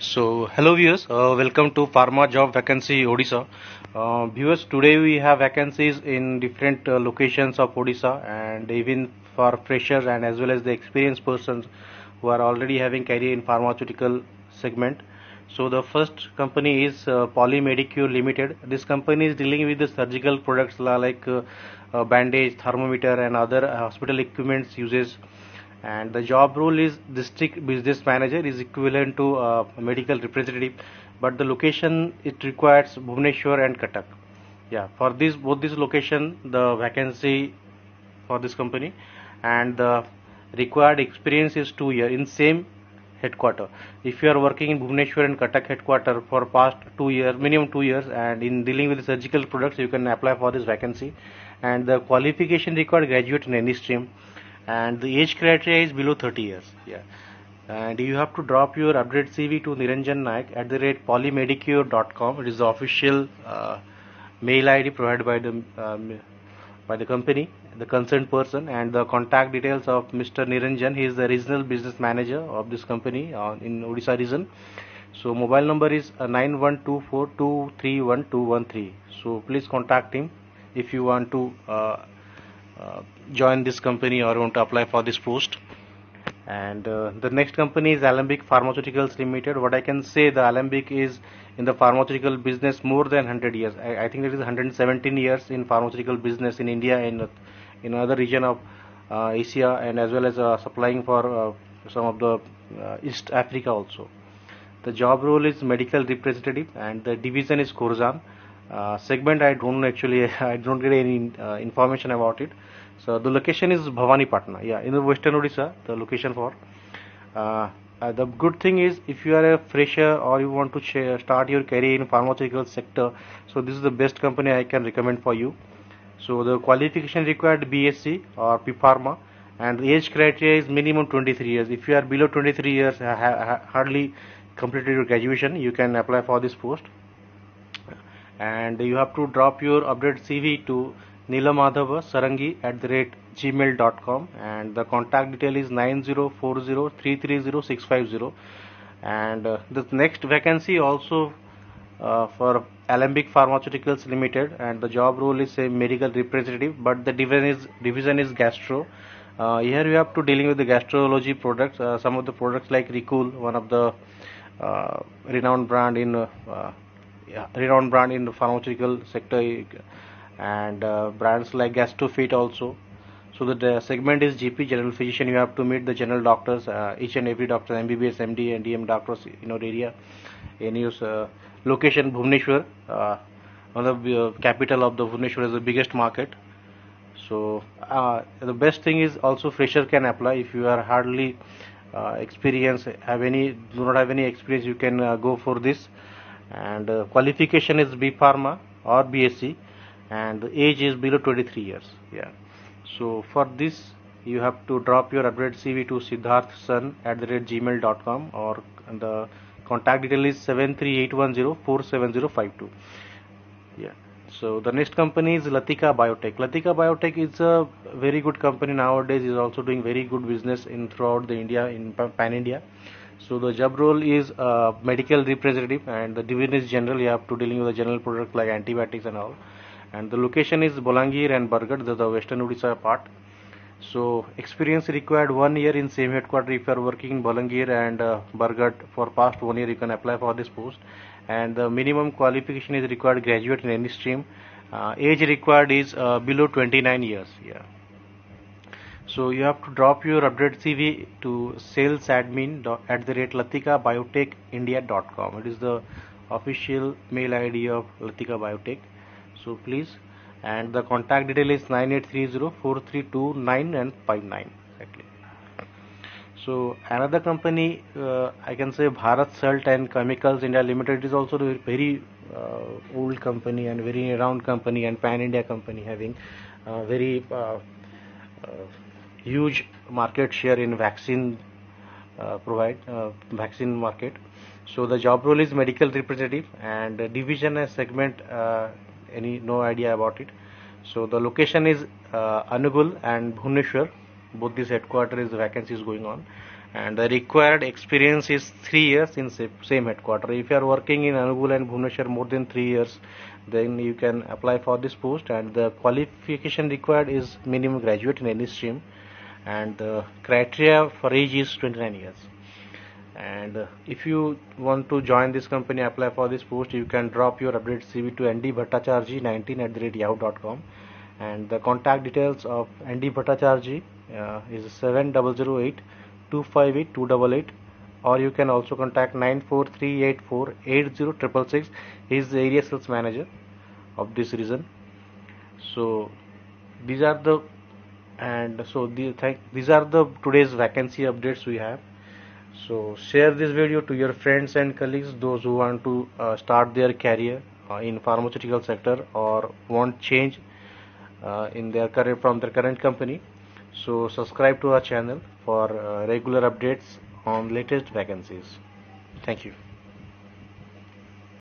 So, hello viewers, welcome to Pharma Job Vacancy Odisha. Viewers, today we have vacancies in different locations of Odisha and even for freshers and as well as the experienced persons who are already having career in pharmaceutical segment. So, the first company is Polymedicure Limited. This company is dealing with the surgical products like bandage, thermometer and other hospital equipments uses, and the job role is district business manager is equivalent to medical representative, but the location it requires Bhubaneswar and Cuttack. Yeah, for this both this location the vacancy for this company, and the required experience is 2 year in same headquarter. If you are working in Bhubaneswar and Cuttack headquarter for past 2 years, minimum 2 years, and in dealing with surgical products, you can apply for this vacancy. And the qualification required graduate in any stream, and the age criteria is below 30 years. Yeah, and you have to drop your update CV to Niranjan Naik at the rate polymedicure.com. It is the official mail ID provided by the company, the concerned person, and the contact details of Mr. Niranjan. He is the regional business manager of this company in Odisha region. So mobile number is 9124231213. So please contact him if you want to join this company or want to apply for this post. And the next company is Alembic Pharmaceuticals Limited. What I can say, the Alembic is in the pharmaceutical business more than 100 years. I think it is 117 years in pharmaceutical business in India and in other region of Asia, and as well as supplying for some of the East Africa also. The job role is medical representative and the division is Khorasan. Segment I don't know actually, I don't get any information about it. So the location is Bhavani Patna. Yeah, in the Western Odisha, the location for. The good thing is if you are a fresher or you want to start your career in pharmaceutical sector, so this is the best company I can recommend for you. So the qualification required BSc or P Pharma, and the age criteria is minimum 23 years. If you are below 23 years, hardly completed your graduation, you can apply for this post. And you have to drop your update CV to Nilamadhava Sarangi at the rate gmail.com, and the contact detail is 9040330650. And the next vacancy also for Alembic Pharmaceuticals Limited, and the job role is a medical representative, but the division is gastro. Here you have to dealing with the gastrology products. Some of the products like Recul, one of the renowned brand in the pharmaceutical sector, and brands like Gastrofit also. So the segment is GP, general physician. You have to meet the general doctors, each and every doctor, MBBS, MD, and DM doctors in our area. In your location, Bhubaneswar, one of the capital of the Bhubaneswar is the biggest market. So the best thing is also fresher can apply. If you are hardly experience, do not have any experience, you can go for this. And qualification is B Pharma or BSc, and the age is below 23 years. Yeah. So for this, you have to drop your update CV to Siddharth Sun at the rate gmail.com, or the contact detail is 738104705. Yeah. So the next company is Latika Biotech. Latika Biotech is a very good company nowadays. Is also doing very good business in throughout the India, in pan India. So the job role is medical representative, and the division is general. You have to dealing with the general products like antibiotics and all. And the location is Bolangir and Bargarh, the Western Odisha part. So experience required 1 year in same headquarter. If you are working in Bolangir and Bargarh for past 1 year, you can apply for this post. And the minimum qualification is required graduate in any stream. Age required is below 29 years. Yeah. So you have to drop your update CV to salesadmin at the rate latikabiotechindia.com. It is the official mail ID of Latika Biotech. So please, and the contact detail is 98304329 and 59 exactly. So another company, I can say Bharat Salt and Chemicals India Limited, is also a very old company and very renowned company and pan India company, having very huge market share in vaccine vaccine market. So the job role is medical representative, and division and segment no idea about it. So the location is Anugul and Bhubaneswar. Both these headquarters is vacancies going on, and the required experience is 3 years in same headquarter. If you are working in Angul and Bhubaneswar more than 3 years, then you can apply for this post, and the qualification required is minimum graduate in any stream, and the criteria for age is 29 years. And if you want to join this company, apply for this post, you can drop your update CV to ndbhattacharjee19@yahoo.com, and the contact details of ND Bhattacharjee is 7008 258 288, or you can also contact 94384 80666. He is the area sales manager of this region. So these are the these are the today's vacancy updates we have. So share this video to your friends and colleagues, those who want to start their career in pharmaceutical sector or want change in their career from their current company. So subscribe to our channel for regular updates on latest vacancies. Thank you.